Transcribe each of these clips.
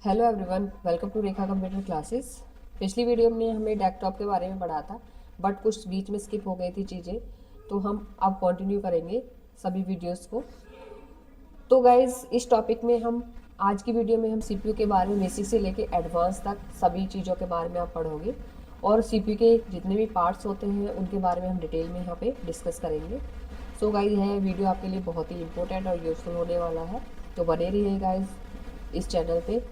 Hello everyone, welcome to Rekha computer classes. पिछली video में हमने डेस्कटॉप के बारे में पढ़ा था, बट कुछ बीच में स्किप हो गई थी चीज़ें, तो हम अब कंटिन्यू करेंगे सभी वीडियोस को। तो गाइज, इस टॉपिक में हम आज की वीडियो में हम सीपीयू के बारे में बेसिक से लेके एडवांस तक सभी चीज़ों के बारे में आप पढ़ोगे, और सीपीयू के जितने भी पार्ट्स होते हैं उनके बारे में हम डिटेल में यहाँ पे डिस्कस करेंगे। सो गाइज, यह वीडियो आपके लिए बहुत ही इंपॉर्टेंट और यूजफुल होने वाला है, तो बने रहिए गाइज इस चैनल पे।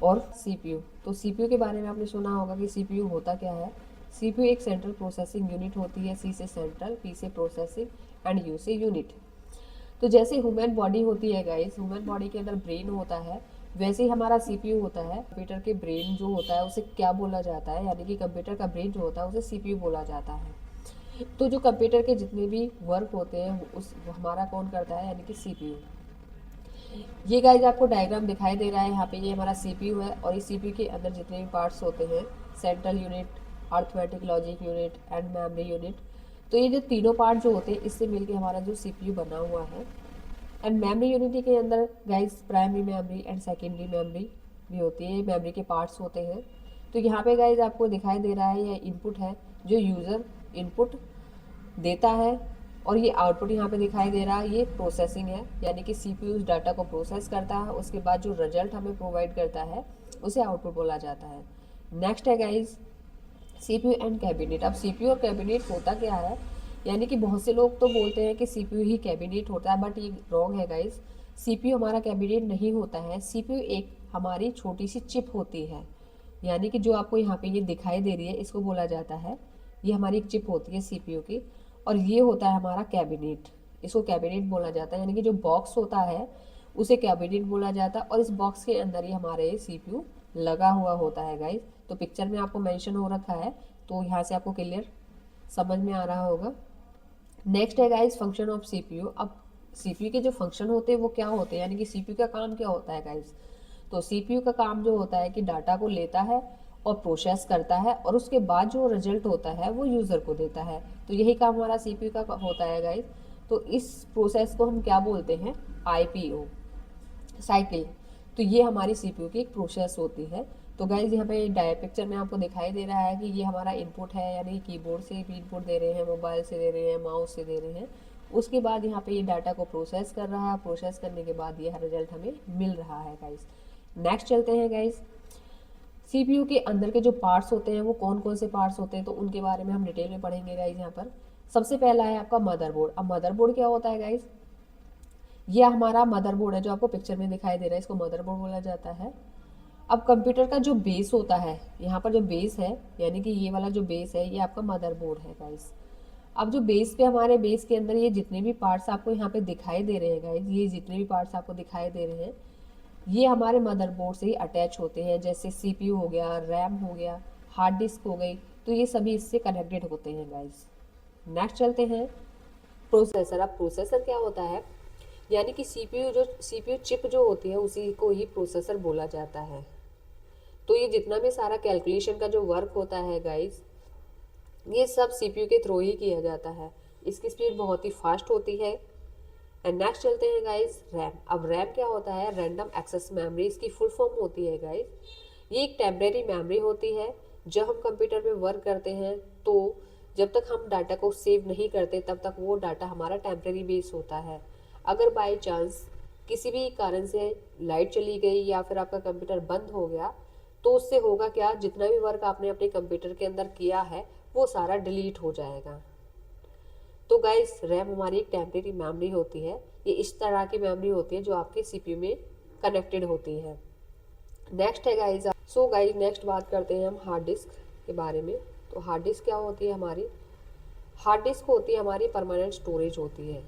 और सीपीयू, तो सीपीयू के बारे में आपने सुना होगा कि सीपीयू होता क्या है। सीपीयू एक सेंट्रल प्रोसेसिंग यूनिट होती है। सी से सेंट्रल, पी से प्रोसेसिंग एंड यू से यूनिट। तो जैसे ह्यूमन बॉडी होती है गाइस, ह्यूमन बॉडी के अंदर ब्रेन होता है, वैसे ही हमारा सीपीयू होता है। कंप्यूटर के ब्रेन जो होता है उसे क्या बोला जाता है, यानी कि कंप्यूटर का ब्रेन जो होता है उसे सीपीयू बोला जाता है। तो जो कंप्यूटर के जितने भी वर्क होते हैं उस हमारा कौन करता है, यानी कि सीपीयू। ये गाइज आपको डायग्राम दिखाई दे रहा है यहाँ पे, ये हमारा सीपीयू है, और इस सीपीयू के अंदर जितने भी पार्ट्स होते हैं, central unit, arithmetic logic unit and memory unit. तो ये जो तीनों पार्ट जो होते हैं इससे मिलके हमारा जो सीपीयू बना हुआ है। एंड मेमोरी यूनिटी के अंदर guys primary memory and secondary memory भी होती है, मेमोरी के पार्ट्स होते हैं। तो यहाँ पे गाइज आपको दिखाई दे रहा है, यह इनपुट है जो यूज़र इनपुट देता है, और ये आउटपुट यहाँ पे दिखाई दे रहा है, ये प्रोसेसिंग है, यानी कि सीपीयू उस डाटा को प्रोसेस करता है, उसके बाद जो रिजल्ट हमें प्रोवाइड करता है उसे आउटपुट बोला जाता है। नेक्स्ट है गाइज सीपीयू एंड कैबिनेट। अब सीपीयू और कैबिनेट होता क्या है, यानी कि बहुत से लोग तो बोलते हैं कि सीपीयू ही कैबिनेट होता है, बट ये रॉन्ग है गाइज। सीपीयू हमारा कैबिनेट नहीं होता है। सीपीयू एक हमारी छोटी सी चिप होती है, यानी कि जो आपको यहाँ पे ये दिखाई दे रही है इसको बोला जाता है, ये हमारी एक चिप होती है सीपीयू की, और ये होता है हमारा कैबिनेट। इसको कैबिनेट बोला जाता है, यानी कि जो बॉक्स होता है उसे कैबिनेट बोला जाता है, और इस बॉक्स के अंदर ही हमारे सीपीयू लगा हुआ होता है गाइज। तो पिक्चर में आपको मेंशन हो रखा है, तो यहाँ से आपको क्लियर समझ में आ रहा होगा। नेक्स्ट है गाइज फंक्शन ऑफ सीपीयू। अब सीपीयू के जो फंक्शन होते हैं वो क्या होते हैं, यानी कि सीपीयू का काम क्या होता है गाइज। तो सीपीयू का काम जो होता है कि डाटा को लेता है और प्रोसेस करता है, और उसके बाद जो रिजल्ट होता है वो यूज़र को देता है। तो यही काम हमारा सीपीयू का होता है गाइज। तो इस प्रोसेस को हम क्या बोलते हैं, आईपीओ साइकिल। तो ये हमारी सीपीयू की एक प्रोसेस होती है। तो गाइज यहाँ पे पिक्चर में आपको दिखाई दे रहा है कि ये हमारा इनपुट है, यानी कीबोर्ड से भी इनपुट दे रहे हैं, मोबाइल से दे रहे हैं, माउस से दे रहे हैं। उसके बाद यहाँ पे ये डाटा को प्रोसेस कर रहा है, प्रोसेस करने के बाद ये रिजल्ट हमें मिल रहा है गाइज। नेक्स्ट चलते हैं गाइज, सीपीयू के अंदर के जो पार्ट्स होते हैं वो कौन कौन से पार्ट्स होते हैं, तो उनके बारे में हम डिटेल में पढ़ेंगे गाइज। यहाँ पर सबसे पहला है आपका मदरबोर्ड। अब मदरबोर्ड क्या होता है गाइज, ये हमारा मदरबोर्ड है जो आपको पिक्चर में दिखाई दे रहा है, इसको मदरबोर्ड बोला जाता है। अब कंप्यूटर का जो बेस होता है, यहाँ पर जो बेस है, यानी कि ये वाला जो बेस है ये आपका मदरबोर्ड है गाइस। अब जो बेस पे हमारे बेस के अंदर ये जितने भी पार्ट्स आपको यहाँ पे दिखाई दे रहे हैं गाइस, ये जितने भी पार्ट्स आपको दिखाई दे रहे हैं ये हमारे मदरबोर्ड से ही अटैच होते हैं। जैसे सीपीयू हो गया, रैम हो गया, हार्ड डिस्क हो गई, तो ये सभी इससे कनेक्टेड होते हैं गाइस। नेक्स्ट चलते हैं प्रोसेसर। अब प्रोसेसर क्या होता है, यानी कि सीपीयू चिप जो होती है उसी को ही प्रोसेसर बोला जाता है। तो ये जितना भी सारा कैलकुलेशन का जो वर्क होता है गाइस, ये सब सीपीयू के थ्रू ही किया जाता है। इसकी स्पीड बहुत ही फास्ट होती है। एंड नेक्स्ट चलते हैं गाइस रैम। अब रैम क्या होता है, रैंडम एक्सेस मेमोरी इसकी फुल फॉर्म होती है गाइस। ये एक टेम्परेरी मेमोरी होती है। जब हम कंप्यूटर में वर्क करते हैं तो जब तक हम डाटा को सेव नहीं करते तब तक वो डाटा हमारा टेम्परेरी बेस होता है। अगर बाई चांस किसी भी कारण से लाइट चली गई या फिर आपका कंप्यूटर बंद हो गया, तो उससे होगा क्या, जितना भी वर्क आपने अपने कंप्यूटर के अंदर किया है वो सारा डिलीट हो जाएगा। तो गाइस रैम हमारी एक टेम्परेरी मेमोरी होती है। ये इस तरह की मेमोरी होती है जो आपके सीपीयू में कनेक्टेड होती है। नेक्स्ट है गाइस, सो गाइस नेक्स्ट बात करते हैं हम हार्ड डिस्क के बारे में। तो हार्ड डिस्क क्या होती है हमारी, हार्ड डिस्क होती है हमारी परमानेंट स्टोरेज होती है।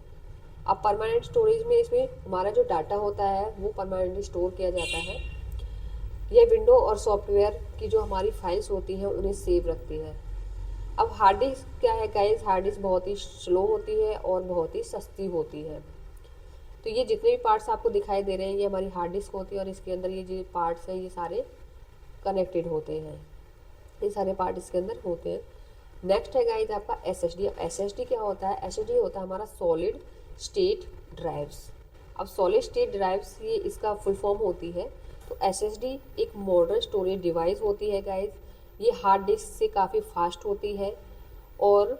अब परमानेंट स्टोरेज में इसमें हमारा जो डाटा होता है वो परमानेंटली स्टोर किया जाता है। यह विंडो और सॉफ्टवेयर की जो हमारी फाइल्स होती हैं उन्हें सेव रखती है। अब हार्ड डिस्क क्या है गाइस, हार्ड डिस्क बहुत ही स्लो होती है और बहुत ही सस्ती होती है। तो ये जितने भी पार्ट्स आपको दिखाई दे रहे हैं ये हमारी हार्ड डिस्क होती है, और इसके अंदर ये जो पार्ट्स हैं ये सारे कनेक्टेड होते हैं, ये सारे पार्ट इसके अंदर होते हैं। नेक्स्ट है गाइस आपका एसएसडी। अब एसएसडी क्या होता है, एसएसडी होता है हमारा सॉलिड स्टेट ड्राइव्स। अब सॉलिड स्टेट ड्राइव्स ये इसका फुल फॉर्म होती है। तो तो SSD एक मॉडर्न स्टोरेज डिवाइस होती है गाइज। ये हार्ड डिस्क से काफ़ी फास्ट होती है और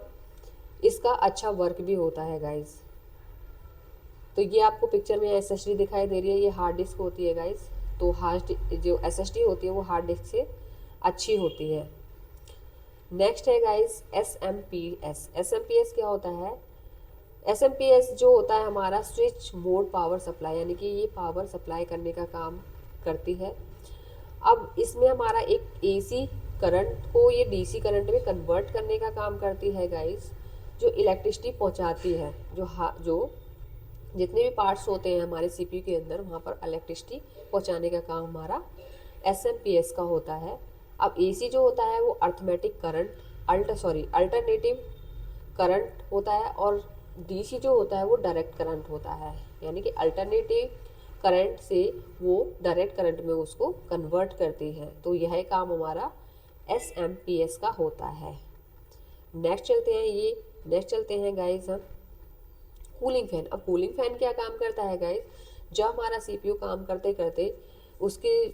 इसका अच्छा वर्क भी होता है गाइज। तो ये आपको पिक्चर में SSD दिखाई दे रही है, ये हार्ड डिस्क होती है गाइज। तो हार्ड जो SSD होती है वो हार्ड डिस्क से अच्छी होती है। नेक्स्ट है गाइज SMPS। SMPS क्या होता है? SMPS जो होता है हमारा स्विच मोड पावर सप्लाई, यानी कि ये पावर सप्लाई करने का काम करती है। अब इसमें हमारा एक AC करंट को ये DC करंट में कन्वर्ट करने का काम करती है गाइस, जो इलेक्ट्रिसिटी पहुंचाती है। जो जितने भी पार्ट्स होते हैं हमारे CPU के अंदर, वहाँ पर इलेक्ट्रिसिटी पहुंचाने का काम हमारा SMPS का होता है। अब AC जो होता है वो अर्थमेटिक करंट अल्टरनेटिव करंट होता है, और DC जो होता है वो डायरेक्ट करंट होता है, यानी कि अल्टरनेटिव करंट से वो डायरेक्ट करंट में उसको कन्वर्ट करती है। तो यह काम हमारा SMPS का होता है। नेक्स्ट चलते हैं गाइज हम कूलिंग फैन। अब कूलिंग फैन क्या काम करता है गाइज? जब हमारा CPU काम करते करते उसके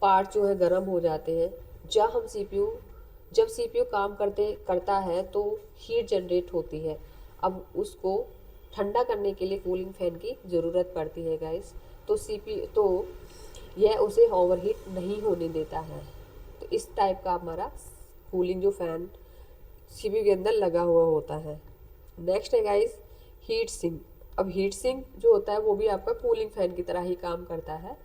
पार्ट जो है गर्म हो जाते हैं, जब CPU काम करता है तो हीट जनरेट होती है। अब उसको ठंडा करने के लिए कूलिंग फैन की ज़रूरत पड़ती है गाइस। तो यह उसे ओवरहीट नहीं होने देता है। तो इस टाइप का हमारा कूलिंग जो फैन CPU के अंदर लगा हुआ होता है। नेक्स्ट है गाइस हीट सिंक। अब हीट सिंक जो होता है वो भी आपका कूलिंग फैन की तरह ही काम करता है।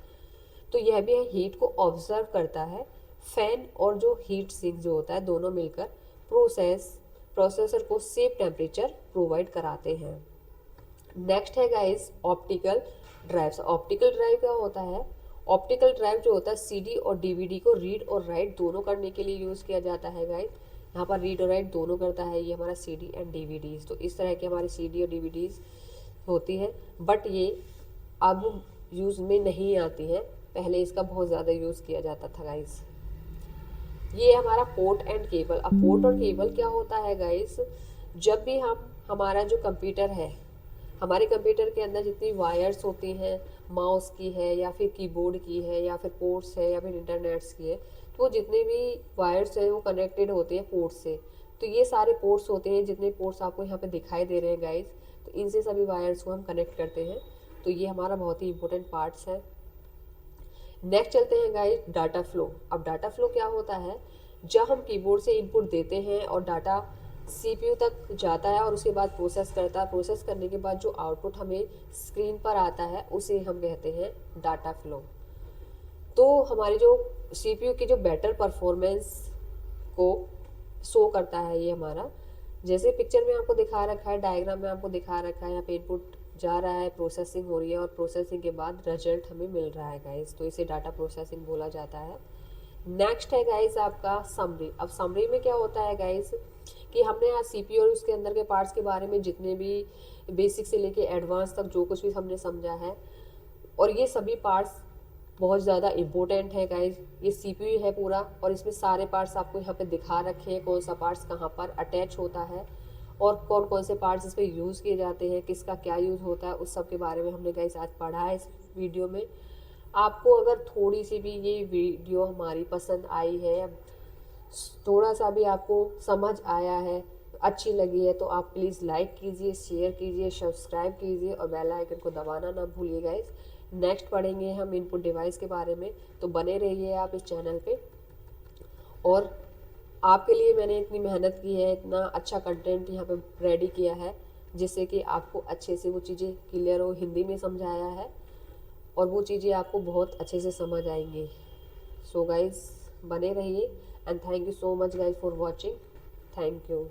तो यह भी हीट को ऑब्जर्व करता है। फैन और जो हीट सिंक जो होता है दोनों मिलकर प्रोसेसर को सेफ टेम्परेचर प्रोवाइड कराते हैं। नेक्स्ट है guys optical drive. Optical drive क्या होता है? ऑप्टिकल ड्राइव जो होता है CD और DVD को रीड और राइट दोनों करने के लिए यूज़ किया जाता है गाइस। यहाँ पर रीड और राइट दोनों करता है ये हमारा CD एंड DVDs। तो इस तरह के हमारे CD और DVDs होती है, बट ये अब यूज़ में नहीं आती है। पहले इसका बहुत ज़्यादा यूज़ किया जाता था गाइस। ये हमारा पोर्ट एंड केबल। अब पोर्ट और केबल क्या होता है गाइस? जब भी हमारा जो कंप्यूटर है, हमारे कंप्यूटर के अंदर जितनी वायर्स होती हैं, माउस की है या फिर कीबोर्ड की है या फिर पोर्ट्स है या फिर इंटरनेट्स की है, तो जितने भी वायर्स हैं वो कनेक्टेड होते हैं पोर्ट से। तो ये सारे पोर्ट्स होते हैं, जितने पोर्ट्स आपको यहाँ पे दिखाई दे रहे हैं गाइस, तो इनसे सभी वायर्स को हम कनेक्ट करते हैं। तो ये हमारा बहुत ही इंपॉर्टेंट पार्ट्स है। नेक्स्ट चलते हैं गाइस डाटा फ्लो। अब डाटा फ्लो क्या होता है? जब हम कीबोर्ड से इनपुट देते हैं और डाटा CPU तक जाता है और उसके बाद प्रोसेस करता है, प्रोसेस करने के बाद जो आउटपुट हमें स्क्रीन पर आता है उसे हम कहते हैं डाटा फ्लो। तो हमारी जो CPU की जो बेटर परफॉर्मेंस को शो करता है ये हमारा, जैसे पिक्चर में आपको दिखा रखा है, डायग्राम में आपको दिखा रखा है, यहाँ पे इनपुट जा रहा है, प्रोसेसिंग हो रही है और प्रोसेसिंग के बाद रिजल्ट हमें मिल रहा है गाइस। तो इसे डाटा प्रोसेसिंग बोला जाता है। नेक्स्ट है गाइस आपका समरी। अब समरी में क्या होता है गाइस कि हमने आज CPU और उसके अंदर के पार्ट्स के बारे में जितने भी बेसिक से लेके एडवांस तक जो कुछ भी हमने समझा है, और ये सभी पार्ट्स बहुत ज़्यादा इम्पोर्टेंट है गाइज। ये CPU है पूरा, और इसमें सारे पार्ट्स आपको यहाँ पे दिखा रखे हैं, कौन सा पार्ट्स कहाँ पर अटैच होता है और कौन कौन से पार्ट्स इस पर यूज़ किए जाते हैं, किसका क्या यूज़ होता है, उस सब के बारे में हमने गाइज आज पढ़ा है इस वीडियो में। आपको अगर थोड़ी सी भी ये वीडियो हमारी पसंद आई है, थोड़ा सा भी आपको समझ आया है, अच्छी लगी है, तो आप प्लीज़ लाइक कीजिए, शेयर कीजिए, सब्सक्राइब कीजिए और बेल आइकन को दबाना ना भूलिए गाइज। नेक्स्ट पढ़ेंगे हम इनपुट डिवाइस के बारे में, तो बने रहिए आप इस चैनल पे। और आपके लिए मैंने इतनी मेहनत की है, इतना अच्छा कंटेंट यहाँ पे रेडी किया है, जिससे कि आपको अच्छे से वो चीज़ें क्लियर हो, हिंदी में समझाया है और वो चीज़ें आपको बहुत अच्छे से समझ आएंगी। सो गाइज बने रहिए and thank you so much guys for watching. Thank you.